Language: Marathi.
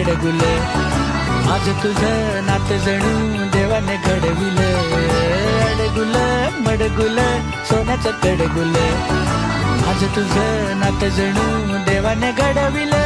कडगुल माझं तुझं नातं जणू देवाने घडविले अडगुल मडगुल सोन्याचं कडगुल माझं तुझं नातं जणू देवाने घडविले